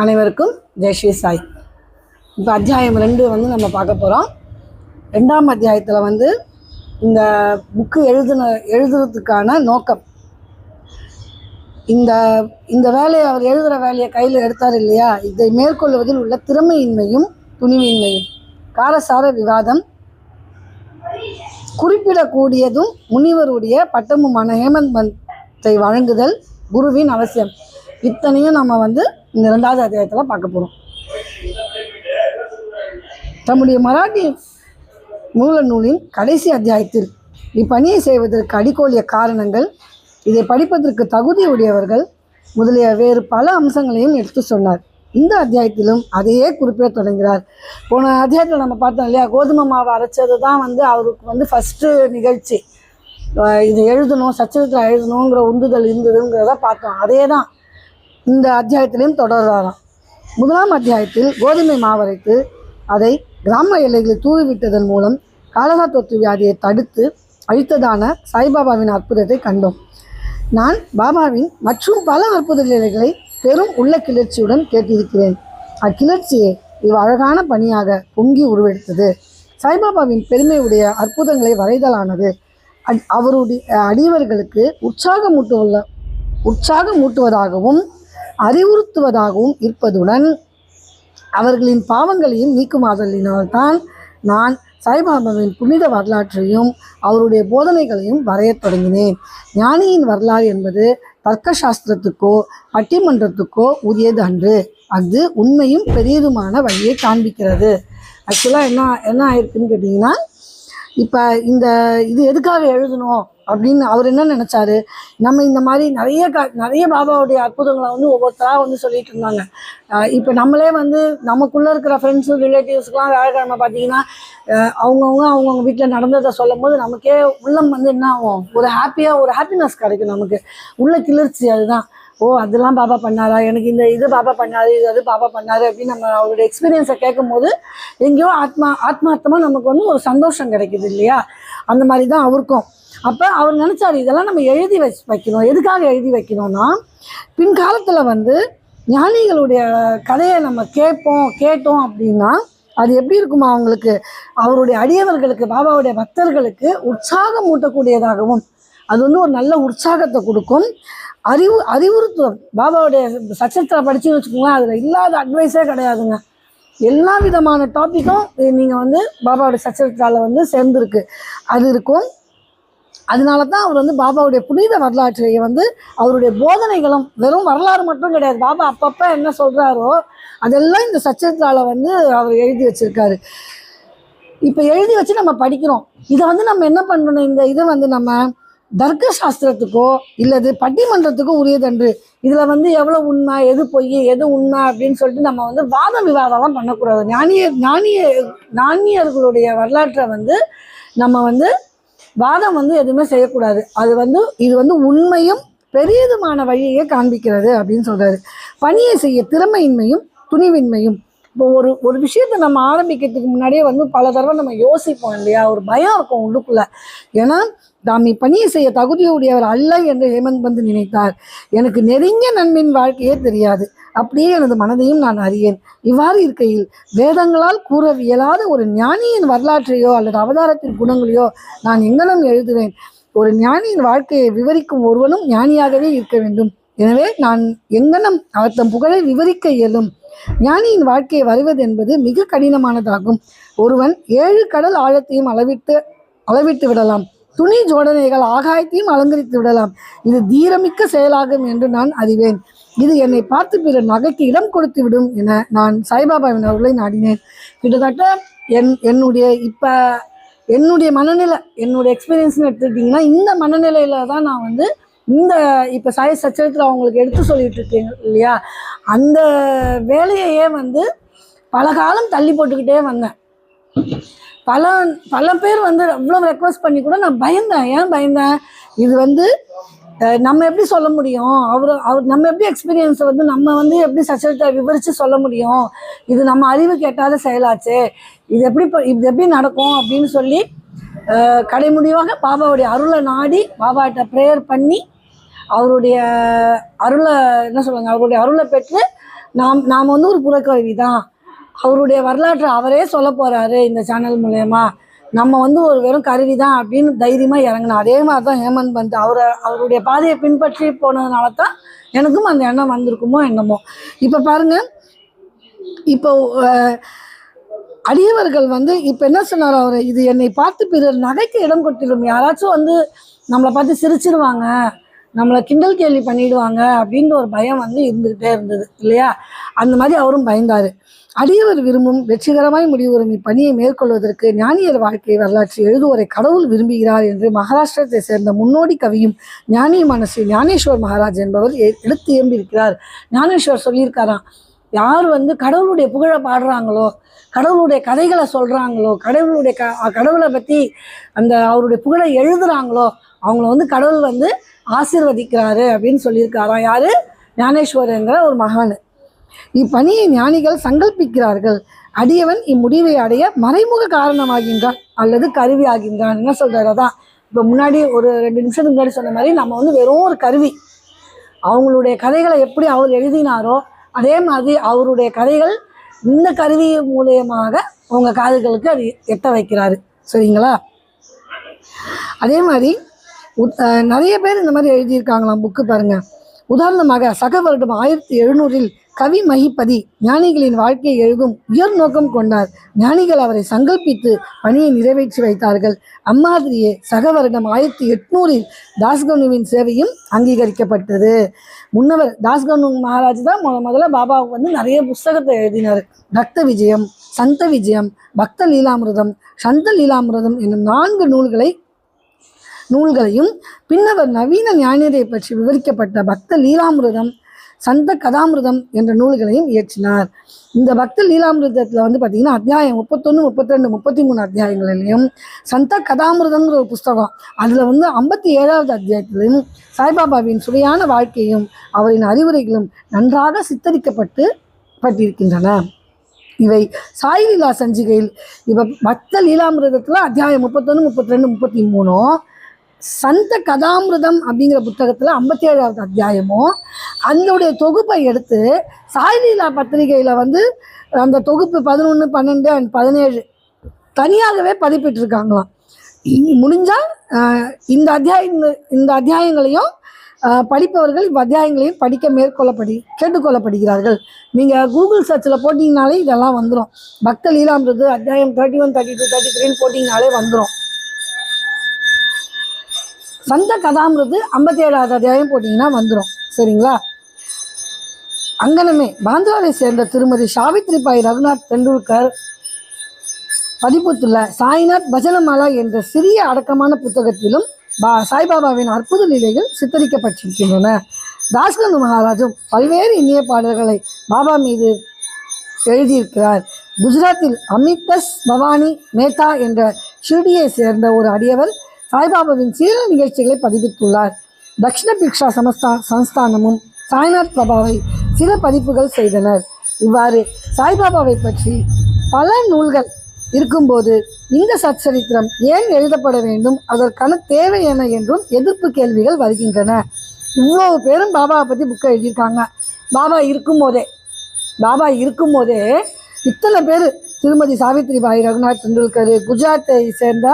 அனைவருக்கும் ஜெய் ஸ்ரீ சாய். இப்போ அத்தியாயம் 2 நம்ம பார்க்க போகிறோம். 2ஆம் அத்தியாயத்தில் இந்த புக்கு எழுதுறதுக்கான நோக்கம், இந்த இந்த வேலையை அவர் எழுதுகிற வேலையை கையில் எடுத்தார் இல்லையா, இதை மேற்கொள்வதில் உள்ள திறமையின்மையும் துணிவின்மையும், காரசார விவாதம், குறிப்பிடக்கூடியதும் முனிவருடைய பட்டமுமான ஹேமந்தை வழங்குதல், குருவின் அவசியம், இத்தனையும் நம்ம இந்த 2வது அத்தியாயத்தில் பார்க்க போகிறோம். நம்முடைய மராட்டி மூல நூலின் கடைசி அத்தியாயத்தில் இப்பணியை செய்வதற்கு அடிக்கோலிய காரணங்கள், இதை படிப்பதற்கு தகுதியுடையவர்கள் முதலிய வேறு பல அம்சங்களையும் எடுத்து சொன்னார். இந்த அத்தியாயத்திலும் அதையே குறிப்பிட தொடங்குகிறார். போன அத்தியாயத்தில் நம்ம பார்த்தோம் இல்லையா, கோதுமை மாவு அரைச்சது தான் அவருக்கு ஃபஸ்ட்டு நிகழ்ச்சி. இதை எழுதணும், சச்சரித்திரம் எழுதணுங்கிற உந்துதல் இருந்ததுங்கிறத பார்த்தோம். அதே தான் இந்த அத்தியாயத்திலையும் தொடர்றாராம். 1ஆம் அத்தியாயத்தில் கோதுமை மாவரைத்து அதை கிராம எல்லைகளில் தூவிவிட்டதன் மூலம் காலரா தொற்று வியாதியை தடுத்து அழித்ததான சாய்பாபாவின் அற்புதத்தை கண்டோம். நான் பாபாவின் மற்றும் பல அற்புத நிலைகளை பெரும் உள்ள கிளர்ச்சியுடன் கேட்டிருக்கிறேன். அக்கிளர்ச்சியை அழகான பணியாக பொங்கி உருவெடுத்தது. சாய்பாபாவின் பெருமையுடைய அற்புதங்களை வரைதலானது அவருடைய அடியவர்களுக்கு உற்சாகமூட்டுவதாகவும் அறிவுறுத்துவதாகவும் இருப்பதுடன் அவர்களின் பாவங்களையும் நீக்குமாதலினால்தான் நான் சாய்பாபாவின் புனித வரலாற்றையும் அவருடைய போதனைகளையும் வரையத் தொடங்கினேன். ஞானியின் வரலாறு என்பது தர்க்க சாஸ்திரத்துக்கோ பட்டிமன்றத்துக்கோ உரியது அன்று. அது உண்மையும் பெரியதுமான வழியை காண்பிக்கிறது. ஆக்சுவலாக என்ன ஆயிருக்குன்னு கேட்டிங்கன்னா, இப்போ இது எதுக்காக எழுதணும் அப்படின்னு அவர் என்ன நினச்சாரு, நம்ம இந்த மாதிரி நிறைய பாபாவுடைய அற்புதங்களை ஒவ்வொருத்தராக சொல்லிட்டு இருந்தாங்க. இப்போ நம்மளே நமக்குள்ளே இருக்கிற ஃப்ரெண்ட்ஸு ரிலேட்டிவ்ஸ்க்கெலாம் வியாழக்கிழமை பார்த்தீங்கன்னா அவங்கவுங்க வீட்டில் நடந்ததை சொல்லும் போது நமக்கே உள்ளம் என்ன ஆகும், ஒரு ஹாப்பினஸ் கிடைக்கும். நமக்கு உள்ள கிளர்ச்சி அதுதான். ஓ, அதெல்லாம் பாபா பண்ணாரா, எனக்கு இது பாபா பண்ணாரு, அது பாபா பண்ணாரு அப்படின்னு நம்ம அவருடைய எக்ஸ்பீரியன்ஸை கேட்கும் போது எங்கேயோ ஆத்மார்த்தமாக நமக்கு ஒரு சந்தோஷம் கிடைக்குது இல்லையா. அந்த மாதிரி தான் அவருக்கும். அப்போ அவர் நினச்சார், இதெல்லாம் நம்ம எழுதி வைக்கணும். எதுக்காக எழுதி வைக்கணும்னா, பின்காலத்தில் ஞானிகளுடைய கதையை நம்ம கேட்டோம் அப்படின்னா அது எப்படி இருக்குமா, அவங்களுக்கு அவருடைய அடியவர்களுக்கு பாபாவுடைய பக்தர்களுக்கு உற்சாகம் ஊட்டக்கூடியதாகவும் அது ஒரு நல்ல உற்சாகத்தை கொடுக்கும். அறிவுறுத்தும். பாபாவுடைய சச்சரித்திர படிச்சுன்னு வச்சுக்கோங்களேன், அதில் இல்லாத அட்வைஸே கிடையாதுங்க. எல்லா விதமான டாப்பிக்கும் நீங்கள் பாபாவுடைய சச்சரித்திராவில் சேர்ந்துருக்கு, அது இருக்கும். அதனால தான் அவர் பாபாவுடைய புனித வரலாற்றை அவருடைய போதனைகளும் வெறும் வரலாறு மட்டும் கிடையாது. பாபா அப்பப்போ என்ன சொல்கிறாரோ அதெல்லாம் இந்த சச்சரித்திராவில் அவர் எழுதி வச்சுருக்காரு. இப்போ எழுதி வச்சு நம்ம படிக்கிறோம். இதை நம்ம என்ன பண்ணணும், இந்த இதை நம்ம தர்க்க சாஸ்திரத்துக்கோ இல்லது பட்டிமன்றத்துக்கோ உரியதன்று. இதில் எவ்வளோ உண்மை, எது பொய், எது உண்மை அப்படின்னு சொல்லிட்டு நம்ம வாத விவாதம்லாம் பண்ணக்கூடாது. ஞானியர்களுடைய வரலாற்றை நம்ம வாதம் எதுவுமே செய்யக்கூடாது. அது இது உண்மையும் பெரியதுமான வழியை காண்பிக்கிறது அப்படின்னு சொல்கிறாரு. பணியை செய்ய திறமையின்மையும் துணிவின்மையும். இப்போ ஒரு விஷயத்தை நம்ம ஆரம்பிக்கிறதுக்கு முன்னாடியே பல தடவை நம்ம யோசிப்போம் இல்லையா, ஒரு பயம் இருக்கும் உள்ளுக்குள்ளே. ஏன்னா தாம் இப்பணியை செய்ய தகுதியுடையவர் அல்ல என்று ஹேமந்த் நினைத்தார். எனக்கு நெருங்கிய நண்பின் வாழ்க்கையே தெரியாது, அப்படியே எனது மனதையும் நான் அறியேன். இவ்வாறு இருக்கையில் வேதங்களால் கூற இயலாத ஒரு ஞானியின் வரலாற்றையோ அல்லது அவதாரத்தின் குணங்களையோ நான் எங்கனம் எழுதுவேன். ஒரு ஞானியின் வாழ்க்கையை விவரிக்கும் ஒருவனும் ஞானியாகவே இருக்க வேண்டும். எனவே நான் எங்கனம் அவர் தம் புகழை விவரிக்க இயலும். ஞானியின் வாழ்க்கையை வருவது என்பது மிக கடினமானதாகும். ஒருவன் 7 கடல் ஆழத்தையும் அளவிட்டு விடலாம். துணி ஜோடனைகள் ஆகாயத்தையும் அலங்கரித்து விடலாம். இது தீரமிக்க செயலாகும் என்று நான் அறிவேன். இது என்னை பார்த்து பிற நகைக்கு இடம் கொடுத்து விடும் என நான் சாய்பாபாவின் அவர்களை நாடினேன். கிட்டத்தட்ட என்னுடைய மனநிலை, என்னுடைய எக்ஸ்பீரியன்ஸ்னு எடுத்துக்கிட்டிங்கன்னா, இந்த மனநிலையில் தான் நான் இப்போ சாய் சச்சரித்திரம் அவங்களுக்கு எடுத்து சொல்லிட்டு இருக்கேன் இல்லையா, அந்த வேலையையே பல காலம் தள்ளி போட்டுக்கிட்டே வந்தேன். பல பேர் அவ்வளோ ரெக்வஸ்ட் பண்ணி கூட நான் பயந்தேன். ஏன் பயந்தேன், இது நம்ம எப்படி சொல்ல முடியும், அவர் நம்ம எப்படி எக்ஸ்பீரியன்ஸை நம்ம எப்படி சச்சரித்தை விவரித்து சொல்ல முடியும், இது நம்ம அறிவு கேட்டாத செயலாச்சு, இது எப்படி நடக்கும் அப்படின்னு சொல்லி கடைமுடிவாக பாபாவுடைய அருளை நாடி பாபாட்ட ப்ரேயர் பண்ணி அவருடைய அருளை அவருடைய அருளை பெற்று நாம் வந்து ஒரு புறக்கருவி தான், அவருடைய வரலாற்றை அவரே சொல்ல போகிறாரு இந்த சேனல் மூலயமா, நம்ம வந்து ஒரு வெறும் கருவி தான் அப்படின்னு தைரியமாக இறங்கினோம். அதே மாதிரி தான் ஹேமந்த் பந்த் அவருடைய பாதையை பின்பற்றி போனதுனால தான் எனக்கும் அந்த எண்ணம் வந்திருக்குமோ என்னமோ. இப்போ பாருங்கள், இப்போ அடியவர்கள் வந்து இப்போ என்ன சொன்னார் அவர், இது என்னை பார்த்து பிறர் நகைக்கு இடம் கொடுத்துடும், யாராச்சும் வந்து நம்மளை பார்த்து சிரிச்சிருவாங்க, நம்மளை கிண்டல் கேள்வி பண்ணிடுவாங்க அப்படின்ற ஒரு பயம் வந்து இருந்துக்கிட்டே இருந்தது இல்லையா. அந்த மாதிரி அவரும் பயந்தார். அடியவர் விரும்பும் வெற்றிகரமாய் முடிவுறும் இப்பணியை மேற்கொள்வதற்கு ஞானியர் வாழ்க்கை வரலாற்று எழுதுவோரை கடவுள் விரும்புகிறார் என்று மகாராஷ்டிரத்தை சேர்ந்த முன்னோடி கவியும் ஞானியுமான ஸ்ரீ ஞானேஸ்வர் மகாராஜ் என்பவர் எடுத்து இயம்பியிருக்கிறார். ஞானேஸ்வர் சொல்லியிருக்காராம், யார் வந்து கடவுளுடைய புகழை பாடுறாங்களோ, கடவுளுடைய கதைகளை சொல்கிறாங்களோ, கடவுளை பற்றி அந்த அவருடைய புகழை எழுதுகிறாங்களோ, அவங்கள வந்து கடவுள் வந்து ஆசீர்வதிக்கிறாரு அப்படின்னு சொல்லியிருக்காராம். யார்? ஞானேஸ்வரங்கிற ஒரு மகான். இப்பணியை ஞானிகள் சங்கல்பிக்கிறார்கள். அடியவன் இம்முடிவை அடைய மறைமுக காரணமாகின்றான் அல்லது கருவி ஆகின்றான். என்ன சொல்கிறார்? அதான் இப்போ முன்னாடி ஒரு 2 நிமிஷத்துக்கு முன்னாடி சொன்ன மாதிரி, நம்ம வந்து வெறும் ஒரு கருவி. அவங்களுடைய கதைகளை எப்படி அவர் எழுதினாரோ அதே மாதிரி அவருடைய கதைகள் இந்த கருவி மூலியமாக அவங்க காதுகளுக்கு அது எட்ட வைக்கிறாரு. சரிங்களா? அதே மாதிரி நிறைய பேர் இந்த மாதிரி எழுதியிருக்காங்களாம் புக்கு பாருங்கள். உதாரணமாக சக வருடம் 1700 கவி மகிபதி ஞானிகளின் வாழ்க்கையை எழுதும் உயர் நோக்கம் கொண்டார். ஞானிகள் அவரை சங்கல்பித்து பணியை நிறைவேற்றி வைத்தார்கள். அம்மாதிரியே சக வருடம் 1800 தாஸ்கனுவின் சேவையும் அங்கீகரிக்கப்பட்டது. முன்னவர் தாஸ்கனு மகாராஜ் தான் முதல்ல பாபாவுக்கு வந்து நிறைய புஸ்தகத்தை எழுதினார். பக்த விஜயம், சந்த விஜயம், பக்த லீலாமிருதம், சந்த லீலாமிருதம் என்னும் 4 நூல்களையும் பின்னவர் நவீன ஞானியரை பற்றி விவரிக்கப்பட்ட பக்த லீலாமிருதம், சந்த கதாமிருதம் என்ற நூல்களையும் இயற்றினார். இந்த பக்த லீலாமிருதத்தில் வந்து பார்த்திங்கன்னா அத்தியாயம் 31, 32, 33 அத்தியாயங்களிலையும், சந்த கதாமிருதங்கிற ஒரு புஸ்தகம் அதில் வந்து 57வது அத்தியாயத்திலும் சாய்பாபாவின் சுவையான வாழ்க்கையும் அவரின் அறிவுரைகளும் நன்றாக சித்தரிக்கப்பட்டிருக்கின்றன. இவை சாய் லீலா சஞ்சிகையில் இப்போ பக்த லீலாமிருதத்தில் அத்தியாயம் 31, 32, 33, சந்த கதாமிருதம் அப்படிங்கிற புத்தகத்தில் 57வது அத்தியாயமும் அதனுடைய தொகுப்பை எடுத்து சாய்லீலா பத்திரிகையில் வந்து அந்த தொகுப்பு 11, 12 and 17 தனியாகவே பதிப்பிட்டிருக்காங்களாம். முடிஞ்சால் இந்த அத்தியாயங்களையும் படிப்பவர்கள் அத்தியாயங்களையும் படிக்க கேட்டுக்கொள்ளப்படுகிறார்கள். நீங்கள் கூகுள் சர்ச்சில் போட்டிங்கனாலே இதெல்லாம் வந்துடும். பக்த லீலாமிருது அத்தியாயம் 31, 32, 33 போட்டிங்கனாலே வந்துடும். சந்த கதாமிருது 57வது அத்தியாயம் போட்டிங்கன்னா வந்துடும். சரிங்களா? அங்கனமே பாந்திராவை சேர்ந்த திருமதி சாவித்ரிபாய் ரகுநாத் தெண்டுல்கர் பதிப்புத்துள்ள சாய்நாத் பஜனமாலா என்ற சிறிய அடக்கமான புத்தகத்திலும் சாய்பாபாவின் அற்புத லீலைகள் சித்தரிக்கப்பட்டிருக்கின்றன. தாஸ்கனு மகாராஜும் பல்வேறு இனிய பாடல்களை பாபா மீது எழுதியிருக்கிறார். குஜராத்தில் அமிதஸ் பவானி மேத்தா என்ற ஷிர்டியை சேர்ந்த ஒரு அடியவர் சாய்பாபாவின் சீர நிகழ்ச்சிகளை பதிப்பித்துள்ளார். தக்ஷிண பிக்ஷா சமஸ்தானமும் சாய்நாத் பிரபாவை சில பதிப்புகள் செய்தனர். இவ்வாறு சாய்பாபாவை பற்றி பல நூல்கள் இருக்கும்போது இந்த சச்சரித்திரம் ஏன் எழுதப்பட வேண்டும், அதற்கான தேவை என்ன என்றும் எதிர்ப்பு கேள்விகள் வருகின்றன. இவ்வளவு பேரும் பாபாவை பற்றி புக்கை எழுதியிருக்காங்க. பாபா இருக்கும்போதே இத்தனை பேர், திருமதி சாவித்ரிபாய் ரகுநாத் தெண்டுல்கர், குஜராத்தை சேர்ந்த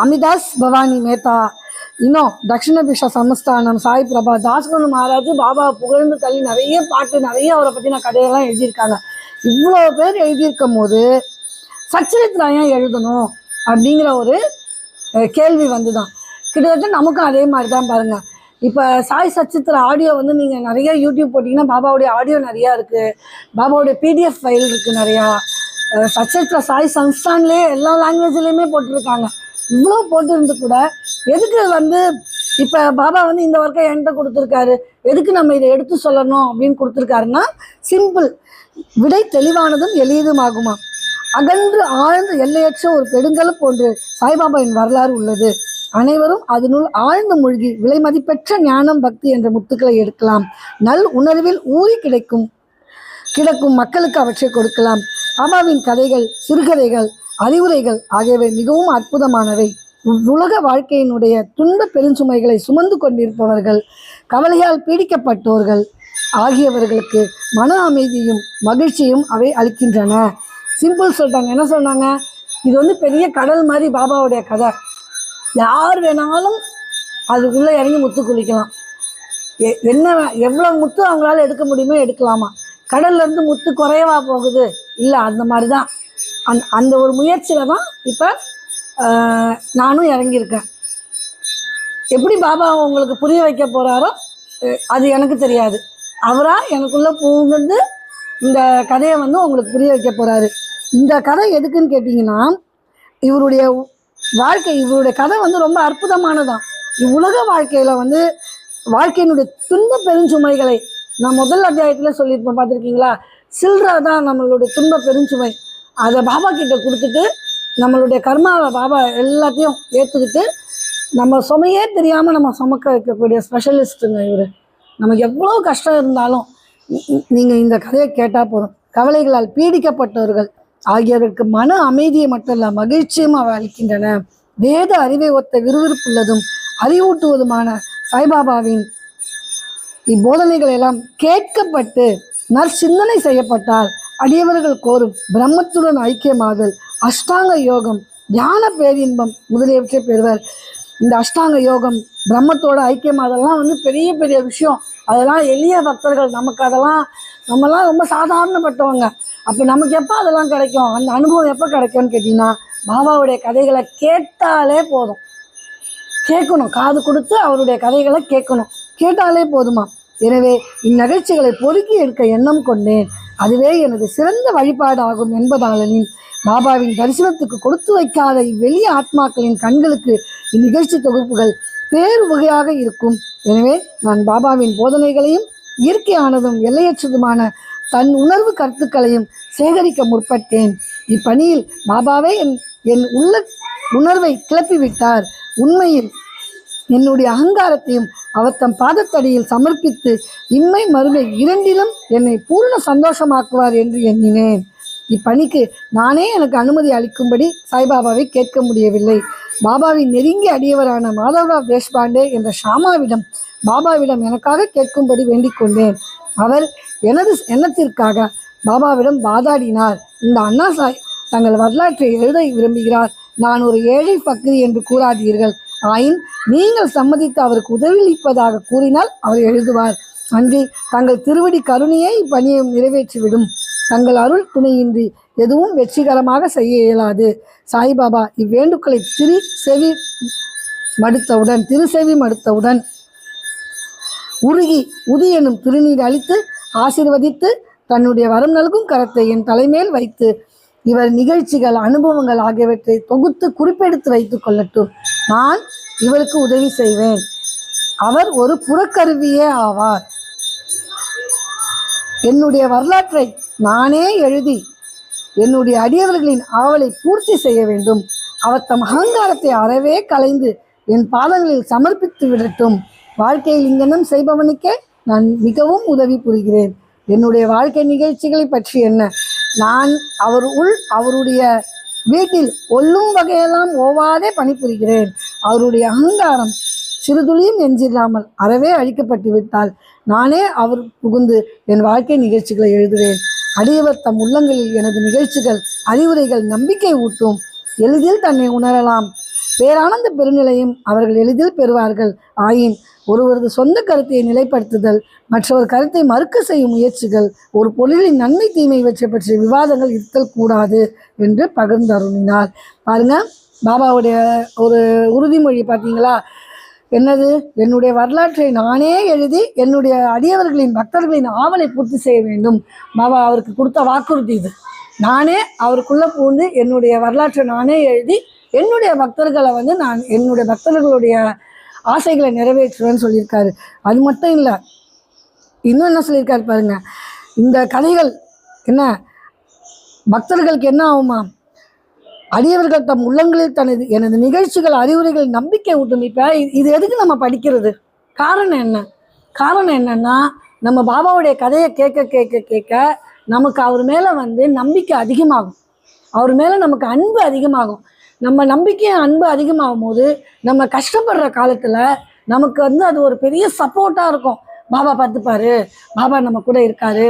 அமிதாஸ் பவானி மேத்தா, இன்னும் தக்ஷிண பிக்ஷா சமஸ்தானம், சாய் பிரபா, தாஸ்கனு மகாராஜ் பாபா புகழ்ந்து தள்ளி நிறைய பாட்டு, நிறைய அவரை பற்றின கதையெல்லாம் எழுதியிருக்காங்க. இவ்வளோ பேர் எழுதியிருக்கும் போது சச்சரித்திரம் ஏன் எழுதணும் அப்படிங்கிற ஒரு கேள்வி வந்து தான். கிட்டத்தட்ட நமக்கும் அதே மாதிரி தான் பாருங்கள். இப்போ சாய் சச்சித்திர ஆடியோ வந்து நீங்கள் நிறைய யூடியூப் போட்டிங்கன்னா பாபாவுடைய ஆடியோ நிறையா இருக்குது, பாபாவுடைய PDF ஃபைல் இருக்குது நிறையா. சச்சரித்திர சாய் சன்ஸ்தான்லேயே எல்லா லாங்குவேஜ்லேயுமே போட்டிருக்காங்க. இவ்வளோ போட்டிருந்து கூட எதுக்கு வந்து இப்போ பாபா வந்து இந்த ஒர்க்கை என்கிட்ட கொடுத்துருக்காரு, எதுக்கு நம்ம இதை எடுத்து சொல்லணும் அப்படின்னு கொடுத்துருக்காருன்னா, சிம்பிள், விடை தெளிவானதும் எளியதுமாகுமா. அகன்று ஆழ்ந்த எல்லையற்ற ஒரு பெருங்கல் போன்று சாய்பாபாவின் வரலாறு உள்ளது. அனைவரும் அதனுள் ஆழ்ந்து மூழ்கி விலை மதிப்பெற்ற ஞானம், பக்தி என்ற முத்துக்களை எடுக்கலாம். நல் உணர்வில் ஊறி கிடக்கும் மக்களுக்கு அவற்றை கொடுக்கலாம். பாபாவின் கதைகள், சிறுகதைகள், அறிவுரைகள் ஆகியவை மிகவும் அற்புதமானவை. உலக வாழ்க்கையினுடைய துன்ப பெருஞ்சுமைகளை சுமந்து கொண்டிருப்பவர்கள், கவலையால் பீடிக்கப்பட்டோர்கள், ஆகியவர்களுக்கு மன அமைதியும் மகிழ்ச்சியும் அவை அளிக்கின்றன. சிம்பிள் சொல்லிட்டாங்க. என்ன சொன்னாங்க? இது வந்து பெரிய கடல் மாதிரி பாபாவுடைய கதை. யார் வேணாலும் அதுக்குள்ளே இறங்கி முத்து குளிக்கலாம். என்ன எவ்வளோ முத்து அவங்களால எடுக்க முடியுமோ எடுக்கலாமா? கடல்லேருந்து முத்து குறையவா போகுது? இல்லை, அந்த மாதிரி தான். அந்த ஒரு முயற்சியில் தான் இப்போ நானும் இறங்கியிருக்கேன். எப்படி பாபா உங்களுக்கு புரிய வைக்க போகிறாரோ அது எனக்கு தெரியாது. அவராக எனக்குள்ளே புகுந்து இந்த கதையை வந்து உங்களுக்கு புரிய வைக்க போகிறாரு. இந்த கதை எதுக்குன்னு கேட்டிங்கன்னா, இவருடைய வாழ்க்கை, இவருடைய கதை வந்து ரொம்ப அற்புதமானதான். இவ்வுலக வாழ்க்கையில் வந்து வாழ்க்கையினுடைய துன்ப பெருஞ்சுமைகளை நான் முதல் அத்தியாயத்தில் சொல்லியிருப்பேன், பார்த்துருக்கீங்களா? சில்லறை தான் நம்மளுடைய துன்ப பெருஞ்சுமை. அதை பாபா கிட்ட கொடுத்துட்டு நம்மளுடைய கர்மாவை பாபா எல்லாத்தையும் ஏற்றுக்கிட்டு நம்ம சுமையே தெரியாமல் நம்ம சுமக்க வைக்கக்கூடிய ஸ்பெஷலிஸ்ட்டுங்க இவர். நமக்கு எவ்வளோ கஷ்டம் இருந்தாலும் நீங்கள் இந்த கதையை கேட்டால் போதும். கவலைகளால் பீடிக்கப்பட்டவர்கள் ஆகியவருக்கு மன அமைதியை மட்டும் இல்லை மகிழ்ச்சியும் அவை அளிக்கின்றன. வேத அறிவை ஒத்த விறுவிறுப்புள்ளதும் அறிவூட்டுவதுமான சாய்பாபாவின் இப்போதனைகள் எல்லாம் கேட்கப்பட்டு நற்சிந்தனை செய்யப்பட்டால் அடியவர்கள் கோரும் பிரம்மத்துடன் ஐக்கியமாதல், அஷ்டாங்க யோகம், தியான பேரின்பம் முதலியவற்றை பெறுவர். இந்த அஷ்டாங்க யோகம், பிரம்மத்தோட ஐக்கியமாதல்லாம் வந்து பெரிய பெரிய விஷயம். அதெல்லாம் எளிய பக்தர்கள், நமக்கு அதெல்லாம் நம்மலாம் ரொம்ப சாதாரணப்பட்டவங்க. அப்போ நமக்கு எப்போ அதெல்லாம் கிடைக்கும்? அந்த அனுபவம் எப்போ கிடைக்கும்னு கேட்டிங்கன்னா, பாபாவுடைய கதைகளை கேட்டாலே போதும். கேட்கணும், காது கொடுத்து அவருடைய கதைகளை கேட்கணும். கேட்டாலே போதுமா? எனவே இந்நிகழ்ச்சிகளை பொறுக்கி எடுக்க எண்ணம் கொண்டேன். அதுவே எனது சிறந்த வழிபாடு ஆகும் என்பதாலனின் பாபாவின் தரிசனத்துக்கு கொடுத்து வைக்காத இவ்வெளிய ஆத்மாக்களின் கண்களுக்கு இந்நிகழ்ச்சி தொகுப்புகள் பேரு வகையாக இருக்கும். எனவே நான் பாபாவின் போதனைகளையும் இயற்கையானதும் எல்லையற்றதுமான தன் உணர்வு கருத்துக்களையும் சேகரிக்க முற்பட்டேன். இப்பணியில் பாபாவே என் உள்ள உணர்வை கிளப்பிவிட்டார். உண்மையில் என்னுடைய அகங்காரத்தையும் அவர் தம் பாதத்தடியில் சமர்ப்பித்து இம்மை மறுமை இரண்டிலும் என்னை பூர்ண சந்தோஷமாக்குவார் என்று எண்ணினேன். இப்பணிக்கு நானே எனக்கு அனுமதி அளிக்கும்படி சாய்பாபாவை கேட்க முடியவில்லை. பாபாவின் நெருங்கிய அடியவரான மாதவராவ் தேஷ்பாண்டே என்ற ஷாமாவிடம் பாபாவிடம் எனக்காக கேட்கும்படி வேண்டிக் கொண்டேன். அவர் எனது எண்ணத்திற்காக பாபாவிடம் வாதாடினார். இந்த அண்ணா சாய் தங்கள் வரலாற்றை எழுத விரும்புகிறார். நான் ஒரு ஏழை பக்ரி என்று கூறாதீர்கள். ஆயின் நீங்கள் சம்மதித்து அவருக்கு உதவியளிப்பதாக கூறினால் அவர் எழுதுவார். அன்றி தங்கள் திருவடி கருணையை இப்பணியை நிறைவேற்றிவிடும். தங்கள் அருள் துணையின்றி எதுவும் வெற்றிகரமாக செய்ய இயலாது. சாய்பாபா இவ்வேண்டுக்களை திருசெவி மடுத்தவுடன் உருகி உதி எனும் திருநீர் அளித்து ஆசீர்வதித்து தன்னுடைய வரம் நல்கும் கரத்தை என் தலைமேல் வைத்து இவர் நிகழ்ச்சிகள், அனுபவங்கள் ஆகியவற்றை தொகுத்து குறிப்பெடுத்து வைத்துக் கொள்ளட்டும். நான் இவருக்கு உதவி செய்வேன். அவர் ஒரு புறக்கருவியே ஆவார். என்னுடைய வரலாற்றை நானே எழுதி என்னுடைய அடியவர்களின் ஆவலை பூர்த்தி செய்ய வேண்டும். அவர் தம் அகங்காரத்தை அறவே கலைந்து என் பாதங்களில் சமர்ப்பித்து விடட்டும். வாழ்க்கையில் இங்கனம் செய்பவனுக்கே நான் மிகவும் உதவி புரிகிறேன். என்னுடைய வாழ்க்கை நிகழ்ச்சிகளை பற்றி என்ன? நான் அவருடைய வீட்டில் ஒல்லும் வகையெல்லாம் ஓவாதே பணிபுரிகிறேன். அவருடைய அகங்காரம் சிறுதுளியும் எஞ்சில்லாமல் அறவே அழிக்கப்பட்டு விட்டால் நானே அவர் புகுந்து என் வாழ்க்கை நிகழ்ச்சிகளை எழுதுவேன். அடியவர் தம் உள்ளங்களில் எனது நிகழ்ச்சிகள், அறிவுரைகள் நம்பிக்கை ஊட்டும். எளிதில் தன்னை உணரலாம். பேரானந்த பெருநிலையும் அவர்கள் எளிதில் பெறுவார்கள். ஆயின் ஒருவரது சொந்த கருத்தை நிலைப்படுத்துதல், மற்றவர் கருத்தை மறுக்க செய்யும் முயற்சிகள், ஒரு பொருளின் நன்மை தீமை இவற்றை பற்றிய விவாதங்கள் இருத்தல் கூடாது என்று பகிர்ந்தருளினார். பாருங்க, பாபாவுடைய ஒரு உறுதிமொழி பார்த்தீங்களா? என்னது? என்னுடைய வரலாற்றை நானே எழுதி என்னுடைய அடியவர்களின் பக்தர்களின் ஆவலை பூர்த்தி செய்ய வேண்டும். பாபா அவருக்கு கொடுத்த வாக்குறுதி இது. நானே அவருக்குள்ளே பூந்து என்னுடைய வரலாற்றை நானே எழுதி என்னுடைய பக்தர்களை வந்து நான் என்னுடைய பக்தர்களுடைய ஆசைகளை நிறைவேற்றுவேன்னு சொல்லியிருக்காரு. அது மட்டும் இல்லை, இன்னும் என்ன சொல்லியிருக்காரு பாருங்க. இந்த கதைகள் என்ன பக்தர்களுக்கு என்ன ஆகுமா? அடியவர்கள் தம் உள்ளங்களில் எனது நிகழ்ச்சிகள், அறிவுரைகள் நம்பிக்கை ஊட்டும். இப்போ இது எதுக்கு நம்ம படிக்கிறது? காரணம் என்னன்னா, நம்ம பாபாவுடைய கதையை கேட்க கேட்க கேட்க நமக்கு அவர் மேலே வந்து நம்பிக்கை அதிகமாகும். அவர் மேலே நமக்கு அன்பு அதிகமாகும். நம்ம நம்பிக்கை அன்பு அதிகமாகும் போது நம்ம கஷ்டப்படுற காலத்தில் நமக்கு வந்து அது ஒரு பெரிய சப்போர்ட்டாக இருக்கும். பாபா பார்த்துப்பாரு, பாபா நம்ம கூட இருக்காரு.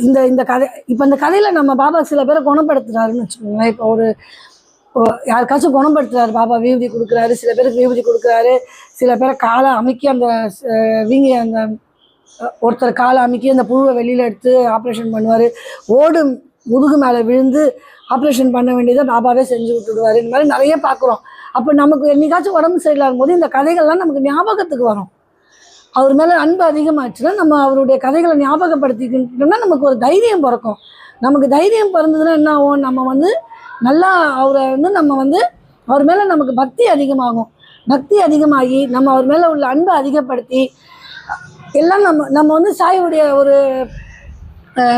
இந்த இந்த கதை இப்போ இந்த கதையில் நம்ம பாபா சில பேரை குணப்படுத்துறாருன்னு வச்சுக்கோங்களேன். இப்போ யாருக்காச்சும் குணப்படுத்துறாரு பாபா, விபூதி கொடுக்குறாரு, சில பேருக்கு விபூதி கொடுக்குறாரு, சில பேரை காலை அமுக்கி அந்த வீங்கி அந்த ஒருத்தர் காலை அமுக்கி அந்த புழுவை வெளியில் எடுத்து ஆப்ரேஷன் பண்ணுவார். ஓடு முதுகு மேலே விழுந்து ஆப்ரேஷன் பண்ண வேண்டியதை பாபாவே செஞ்சு விட்டுடுவார். இந்த மாதிரி நிறைய பார்க்குறோம். அப்போ நமக்கு என்னைக்காச்சும் உடம்பு சரியில்லாத போது இந்த கதைகள்லாம் நமக்கு ஞாபகத்துக்கு வரும். அவர் மேலே அன்பு அதிகமாச்சுன்னா நம்ம அவருடைய கதைகளை ஞாபகப்படுத்திக்கிட்டோம்னா நமக்கு ஒரு தைரியம் பிறக்கும். நமக்கு தைரியம் பிறந்ததுன்னா என்ன ஆகும், நம்ம வந்து நல்லா அவரை வந்து நம்ம வந்து அவர் மேலே நமக்கு பக்தி அதிகமாகும். பக்தி அதிகமாகி நம்ம அவர் மேலே உள்ள அன்பை அதிகப்படுத்தி எல்லாம் நம்ம வந்து சாயுடைய ஒரு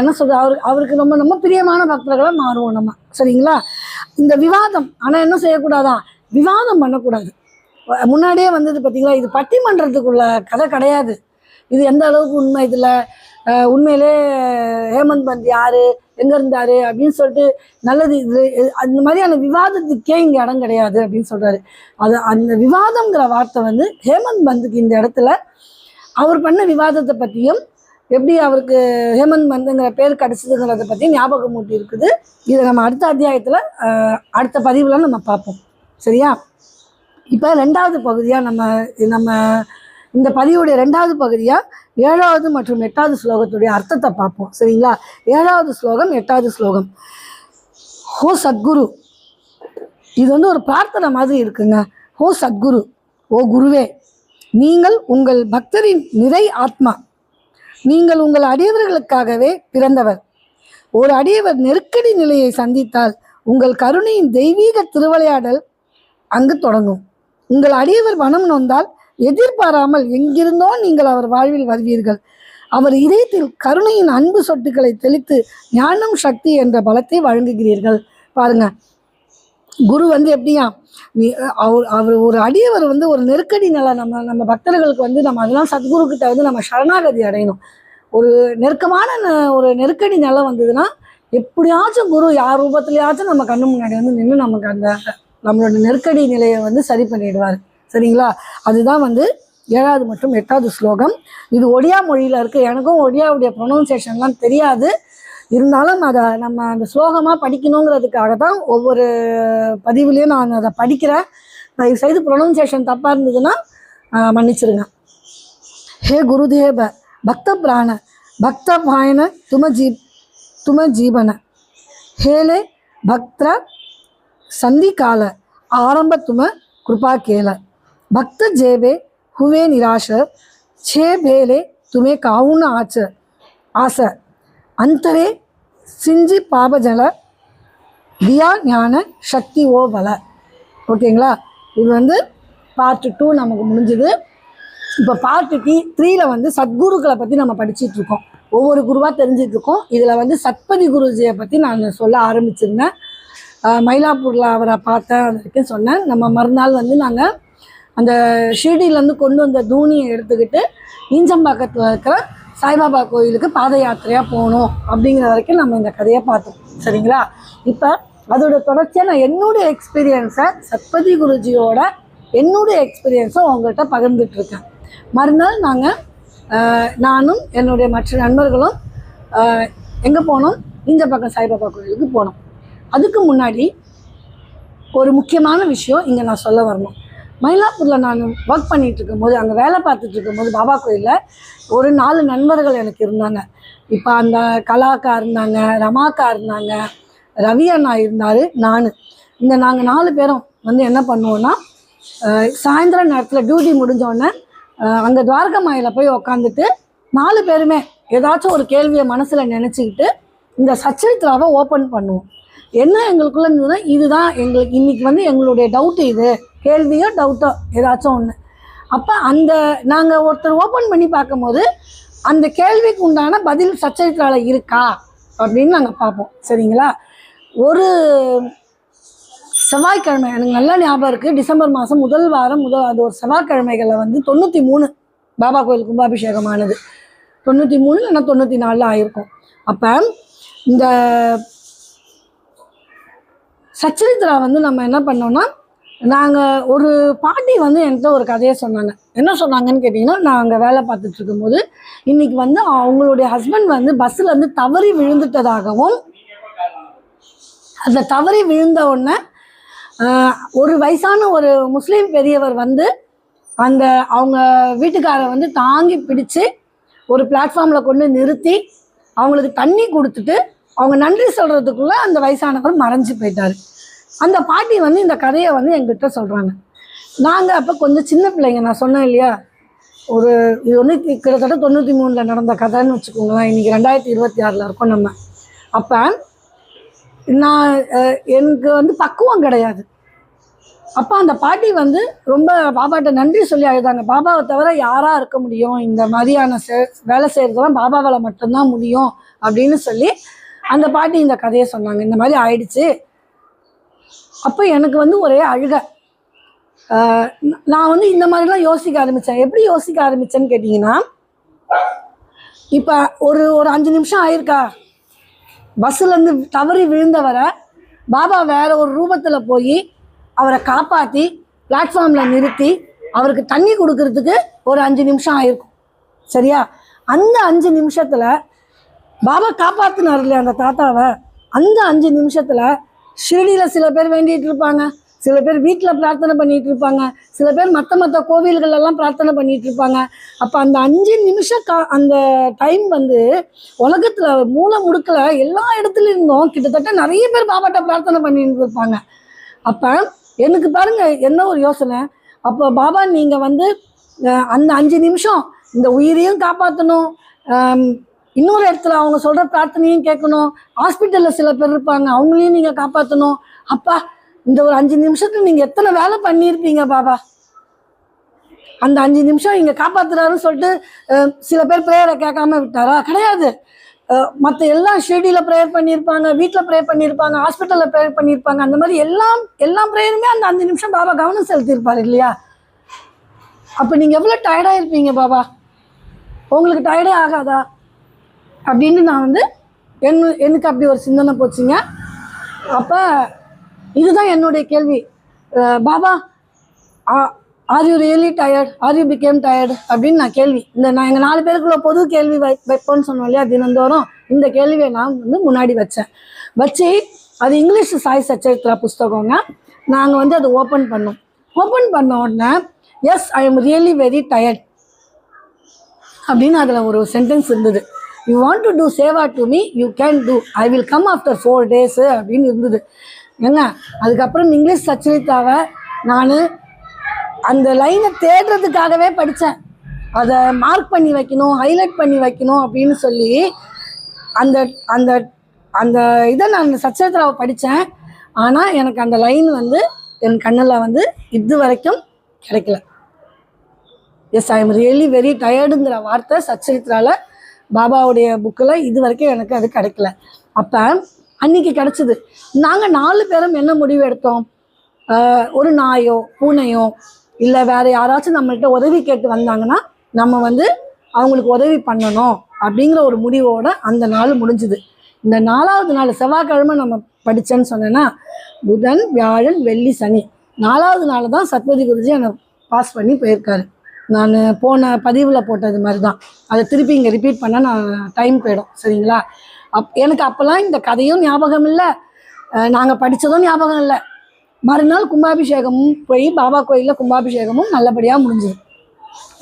என்ன சொல்கிறது, அவருக்கு ரொம்ப பிரியமான பக்தர்களாக மாறுவோம் நம்ம. சரிங்களா? இந்த விவாதம் ஆனால் என்ன செய்யக்கூடாதான், விவாதம் பண்ணக்கூடாது. முன்னாடியே வந்தது பார்த்தீங்களா, இது பட்டிமன்றத்துக்குள்ள கதை கிடையாது. இது எந்த அளவுக்கு உண்மை, இதில் உண்மையிலே ஹேமந்த் பந்த் யார், எங்கே இருந்தார் அப்படின்னு சொல்லிட்டு நல்லது இது அந்த மாதிரியான விவாதத்துக்கே இங்கே இடம் கிடையாது அப்படின்னு சொல்கிறாரு. அந்த விவாதங்கிற வார்த்தை வந்து ஹேமந்த் பந்துக்கு இந்த இடத்துல அவர் பண்ண விவாதத்தை பற்றியும் எப்படி அவருக்கு ஹேமந்த் பந்துங்கிற பேர் கிடச்சிதுங்கிறத பற்றி ஞாபகம் ஊட்டி இருக்குது. இதை நம்ம அடுத்த அத்தியாயத்தில் அடுத்த பதிவில் நம்ம பார்ப்போம். சரியா? இப்போ ரெண்டாவது பகுதியாக நம்ம இந்த பதிவுடைய ரெண்டாவது பகுதியாக 7வது மற்றும் 8வது ஸ்லோகத்துடைய அர்த்தத்தை பார்ப்போம். சரிங்களா? 7வது ஸ்லோகம் 8வது ஸ்லோகம். ஹோ சத்குரு, இது வந்து ஒரு பிரார்த்தனை மாதிரி இருக்குங்க. ஹோ சத்குரு, ஓ குருவே, நீங்கள் உங்கள் பக்தரின் நிறை ஆத்மா. நீங்கள் உங்கள் அடியவர்களுக்காகவே பிறந்தவர். ஒரு அடியவர் நெருக்கடி நிலையை சந்தித்தால் உங்கள் கருணையின் தெய்வீக திருவிளையாடல் அங்கு தொடங்கும். உங்கள் அடியவர் மனம் நொந்தால் எதிர்பாராமல் எங்கிருந்தோ நீங்கள் அவர் வாழ்வில் வருவீர்கள். அவர் இதயத்தில் கருணையின் அன்பு சொட்டுக்களை தெளித்து ஞானம் சக்தி என்ற பலத்தை வழங்குகிறீர்கள். பாருங்க, குரு வந்து எப்படியா, அவர் ஒரு அடியவர் வந்து ஒரு நெருக்கடி நிலை, நம்ம பக்தர்களுக்கு வந்து நம்ம அதெல்லாம் சத்குரு கிட்ட வந்து நம்ம சரணாகதி அடையணும். ஒரு நெருக்கமான ஒரு நெருக்கடி நிலை வந்ததுன்னா எப்படியாச்சும் குரு யார் ரூபத்துலையாச்சும் நம்ம கண்ணு முன்னாடி வந்து நின்று நமக்கு அந்த நம்மளோட நெருக்கடி நிலையை வந்து சரி பண்ணிடுவார். சரிங்களா? அதுதான் வந்து 7வது மற்றும் 8வது ஸ்லோகம். இது ஒடியா மொழியில் இருக்குது. எனக்கும் ஒடியாவுடைய ப்ரொனவுன்சியேஷன்லாம் தெரியாது. இருந்தாலும் அதை நம்ம அந்த ஸ்லோகமாக படிக்கணுங்கிறதுக்காக தான் ஒவ்வொரு பதிவுலேயும் நான் அதை படிக்கிறேன். தயவுசெய்து ப்ரொனவுன்சியேஷன் தப்பாக இருந்ததுன்னா மன்னிச்சிருங்க. ஹே குருதேவ பக்த பிராண பக்த பாயன தும ஜீவன ஹேலே பக்த சந்தி கால ஆரம்ப தும கிருபா கேல பக்த ஜேபே ஹுவே நிராஷ छे बेले तुम्हें काउन आस अंतरे सिंजी पाप जल दिया ज्ञान शक्ति ओ बल. ஓகேங்களா? இது வந்து பார்ட் 2 நமக்கு முடிஞ்சது. இப்போ பார்ட் 3ல் வந்து சத்குருக்களை பற்றி நம்ம படிச்சுட்டு இருக்கோம். ஒவ்வொரு குருவாக தெரிஞ்சிட்டு இருக்கோம். இதில் வந்து சத்பதி குருஜியை பற்றி நான் சொல்ல ஆரம்பிச்சிருந்தேன். மயிலாப்பூரில் அவரை பார்த்தேன், அது வரைக்கும் சொன்னேன். நம்ம மறுநாள் வந்து நாங்கள் அந்த ஷீர்டியிலேருந்து கொண்டு வந்த தூணியை எடுத்துக்கிட்டு ஈஞ்சம்பாக்கத்தில் இருக்கிற சாய்பாபா கோயிலுக்கு பாத யாத்திரையாக போகணும் அப்படிங்கிற வரைக்கும் நம்ம இந்த கதையை பார்த்தோம். சரிங்களா? இப்போ அதோட தொடர்ச்சியாக நான் என்னுடைய எக்ஸ்பீரியன்ஸை சத்பதி குருஜியோட என்னுடைய எக்ஸ்பீரியன்ஸை உங்கள்கிட்ட பகிர்ந்துட்டுருக்கேன். மறுநாள் நானும் என்னுடைய மற்ற நண்பர்களும் எங்கே போனோம்? ஈஞ்சம்பாக்கம் சாய்பாபா கோயிலுக்கு போனோம். அதுக்கு முன்னாடி ஒரு முக்கியமான விஷயம் இங்கே நான் சொல்ல வரணும். மயிலாப்பூரில் நான் ஒர்க் பண்ணிகிட்டு இருக்கும்போது, அங்கே வேலை பார்த்துட்டு இருக்கும்போது பாபா கோயிலில் ஒரு 4 நண்பர்கள் எனக்கு இருந்தாங்க. இப்போ அந்த கலாக்கா இருந்தாங்க, ரமாக்கா இருந்தாங்க, ரவி அண்ணா இருந்தார், நாங்கள் 4 பேரும் வந்து என்ன பண்ணுவோன்னா, சாயந்தரம் நேரத்தில் டியூட்டி முடிஞ்சோடனே அங்கே துவாரகமாயில் போய் உக்காந்துட்டு 4 பேருமே ஏதாச்சும் ஒரு கேள்வியை மனசில் நினச்சிக்கிட்டு இந்த சச்சரித்ராவை ஓப்பன் பண்ணுவோம். என்ன எங்களுக்குள்ளே இருந்ததுன்னா, இதுதான் எங்களுக்கு இன்றைக்கி வந்து எங்களுடைய டவுட்டு, இது கேள்வியோ டவுட்டோ ஏதாச்சும் ஒன்று. அப்போ நாங்கள் ஒருத்தர் ஓப்பன் பண்ணி பார்க்கும்போது அந்த கேள்விக்கு உண்டான பதில் சச்சரித்ராவில் இருக்கா அப்படின்னு நாங்கள் பார்ப்போம். சரிங்களா? ஒரு செவ்வாய்க்கிழமை எனக்கு நல்லா ஞாபகம் இருக்குது. டிசம்பர் மாதம் முதல் வாரம் அது ஒரு செவ்வாய்க்கிழமைகளில் வந்து 93 பாபா கோயில் கும்பாபிஷேகமானது. 93 இல்லைன்னா 94 ஆகிருக்கும். அப்போ இந்த சச்சரித்ரா வந்து நம்ம என்ன பண்ணோம்னா நாங்கள் ஒரு பாட்டி வந்து என்கிட்ட ஒரு கதையை சொன்னாங்க. என்ன சொன்னாங்கன்னு கேட்டிங்கன்னா, நான் அங்கே வேலை பார்த்துட்டு இருக்கும்போது இன்றைக்கி வந்து அவங்களுடைய ஹஸ்பண்ட் வந்து பஸ்ஸில் வந்து தவறி விழுந்துட்டதாகவும், அந்த தவறி விழுந்த உடனே ஒரு வயசான ஒரு முஸ்லீம் பெரியவர் வந்து அந்த அவங்க வீட்டுக்காரை வந்து தாங்கி பிடிச்சு ஒரு பிளாட்ஃபார்மில் கொண்டு நிறுத்தி அவங்களுக்கு தண்ணி கொடுத்துட்டு அவங்க நன்றி சொல்கிறதுக்குள்ளே அந்த வயசானவர் மறைஞ்சு போயிட்டார். அந்த பாட்டி வந்து இந்த கதையை வந்து எங்கிட்ட சொல்கிறாங்க. நாங்கள் அப்போ கொஞ்சம் சின்ன பிள்ளைங்க, நான் சொன்னேன் இல்லையா, இது வந்து கிட்டத்தட்ட 93 நடந்த கதைன்னு வச்சுக்கோங்களேன். இன்றைக்கி 2026 இருக்கோம் நம்ம. அப்போ நான் எனக்கு வந்து பக்குவம் கிடையாது. அப்போ அந்த பாட்டி வந்து ரொம்ப பாபாட்ட நன்றி சொல்லி அழுதாங்க. பாபாவை தவிர யாராக இருக்க முடியும், இந்த மாதிரியான வேலை செய்கிறதெல்லாம் பாபாவால் மட்டும்தான் முடியும் அப்படின்னு சொல்லி அந்த பாட்டி இந்த கதையை சொன்னாங்க. இந்த மாதிரி ஆயிடுச்சு. அப்போ எனக்கு வந்து ஒரே அழுக. நான் வந்து இந்த மாதிரிலாம் யோசிக்க ஆரம்பித்தேன். எப்படி யோசிக்க ஆரம்பித்தேன்னு கேட்டிங்கன்னா, இப்போ ஒரு 5 நிமிஷம் ஆயிருக்கா, பஸ்ஸுலேருந்து தவறி விழுந்தவரை பாபா வேறு ஒரு ரூபத்தில் போய் அவரை காப்பாற்றி பிளாட்ஃபார்மில் நிறுத்தி அவருக்கு தண்ணி கொடுக்கறதுக்கு ஒரு 5 நிமிஷம் ஆயிருக்கும். சரியா? அந்த 5 நிமிஷத்தில் பாபா காப்பாற்றினார் இல்லையா அந்த தாத்தாவை, அந்த 5 நிமிஷத்தில் ஷிரடியில் சில பேர் வேண்டிகிட்டு இருப்பாங்க, சில பேர் வீட்டில் பிரார்த்தனை பண்ணிகிட்டு இருப்பாங்க, சில பேர் மற்ற கோவில்களெல்லாம் பிரார்த்தனை பண்ணிகிட்டு இருப்பாங்க. அப்போ அந்த 5 நிமிஷம் அந்த டைம் வந்து உலகத்தில் மூளை முடுக்கில் எல்லா இடத்துல இருந்தும் கிட்டத்தட்ட நிறைய பேர் பாபாட்ட பிரார்த்தனை பண்ணிட்டு இருப்பாங்க. அப்போ எனக்கு பாருங்கள் என்ன ஒரு யோசனை. அப்போ பாபா நீங்கள் வந்து அந்த 5 நிமிஷம் இந்த உயிரையும் காப்பாற்றணும், இன்னொரு இடத்துல அவங்க சொல்கிற பிரார்த்தனையும் கேட்கணும், ஹாஸ்பிட்டலில் சில பேர் இருப்பாங்க அவங்களையும் நீங்கள் காப்பாற்றணும். அப்பா, இந்த ஒரு 5 நிமிஷத்துக்கு நீங்கள் எத்தனை வேலை பண்ணியிருப்பீங்க பாபா. அந்த 5 நிமிஷம் இங்கே காப்பாற்றுறாருன்னு சொல்லிட்டு சில பேர் ப்ரேயரை கேட்காம விட்டாரா? கிடையாது. மற்ற எல்லாம் ஷிரடியில் ப்ரேயர் பண்ணியிருப்பாங்க, வீட்டில் ப்ரேயர் பண்ணியிருப்பாங்க, ஹாஸ்பிட்டலில் ப்ரேயர் பண்ணியிருப்பாங்க. அந்த மாதிரி எல்லா ப்ரேயருமே அந்த 5 நிமிஷம் பாபா கவனம் செலுத்தியிருப்பார் இல்லையா? அப்போ நீங்கள் எவ்வளோ டயர்டாக இருப்பீங்க பாபா, உங்களுக்கு டயர்டே ஆகாதா அப்படின்னு நான் வந்து எனக்கு அப்படி ஒரு சிந்தனை போச்சுங்க. அப்போ இதுதான் என்னுடைய கேள்வி. Baba, are you really tired, are you became tired அப்படின்னு நான் கேள்வி, நான் எங்கள் 4 பேருக்குள்ள பொது கேள்வி வைப்போன்னு சொன்னோம் இல்லையா தினந்தோறும், இந்த கேள்வியை நான் வந்து முன்னாடி வச்சு அது இங்கிலீஷ் சாய் சச்சரித்ரா புஸ்தகங்க. நாங்கள் வந்து அதை ஓப்பன் பண்ண உடனே yes I am really very tired அப்படின்னு அதில் ஒரு சென்டென்ஸ் இருந்தது. You want to do seva to me, you can do, I will come after 4 days அப்படின்னு இருந்தது. ஏங்க அதுக்கப்புறம் இங்கிலீஷ் சச்சரித்தாவை நான் அந்த லைனை தேடுறதுக்காகவே படித்தேன். அதை மார்க் பண்ணி வைக்கணும், ஹைலைட் பண்ணி வைக்கணும் அப்படின்னு சொல்லி அந்த அந்த அந்த இதை நான் சச்சரித்தாவை படித்தேன். ஆனால் எனக்கு அந்த லைன் வந்து என் கண்ணில் வந்து இது வரைக்கும் கிடைக்கல. Yes I am really very டயர்டுங்கிற வார்த்தை சச்சரித்திராவில் பாபாவுடைய புக்கில் இது வரைக்கும் எனக்கு அது கிடைக்கல. அப்போ அன்றைக்கி கிடச்சிது. நாங்கள் 4 பேரும் என்ன முடிவு எடுத்தோம், ஒரு நாயோ பூனையோ இல்லை வேறு யாராச்சும் நம்மள்கிட்ட உதவி கேட்டு வந்தாங்கன்னா நம்ம வந்து அவங்களுக்கு உதவி பண்ணணும் அப்படிங்கிற ஒரு முடிவோட அந்த நாள் முடிஞ்சுது. இந்த 4வது நாள் செவ்வாய்க்கிழமை நம்ம படித்தேன்னு சொன்னேன்னா, புதன் வியாழன் வெள்ளி சனி 4வது நாள் தான் சத்பதி குருஜி என்னை பாஸ் பண்ணி போயிருக்காரு. நான் போன பதிவில் போட்டது மாதிரி தான், அதை திருப்பி இங்கே ரிப்பீட் பண்ண நான் டைம் போயிடும். சரிங்களா? எனக்கு அப்போல்லாம் இந்த கதையும் ஞாபகம் இல்லை, நாங்கள் படித்ததும் ஞாபகம் இல்லை. மறுநாள் கும்பாபிஷேகமும் போய் பாபா கோயிலில் கும்பாபிஷேகமும் நல்லபடியாக முடிஞ்சுது.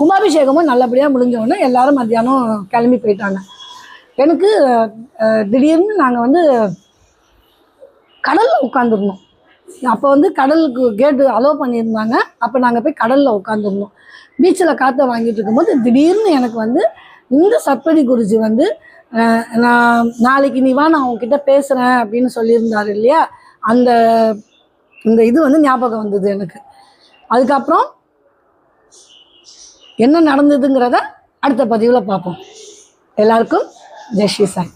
கும்பாபிஷேகமும் நல்லபடியாக முடிஞ்சோடனே எல்லோரும் மத்தியானம் கிளம்பி போயிட்டாங்க. எனக்கு திடீர்னு நாங்கள் வந்து கடலில் உட்காந்துருந்தோம். அப்போ வந்து கடலுக்கு கேட்டு அலோவ் பண்ணியிருந்தாங்க. அப்போ நாங்கள் போய் கடலில் உட்காந்துருந்தோம். பீச்சில் காற்றை வாங்கிட்டு இருக்கும்போது திடீர்னு எனக்கு வந்து இந்த சத்பதி குருஜி வந்து நான் நாளைக்கு நீ வா நான் உங்ககிட்ட பேசுகிறேன் அப்படின்னு சொல்லியிருந்தார் இல்லையா, இந்த இது வந்து ஞாபகம் வந்தது எனக்கு. அதுக்கப்புறம் என்ன நடந்ததுங்கிறத அடுத்த பதிவில் பார்ப்போம். எல்லாருக்கும் ஜெய் ஸ்ரீ சாய்.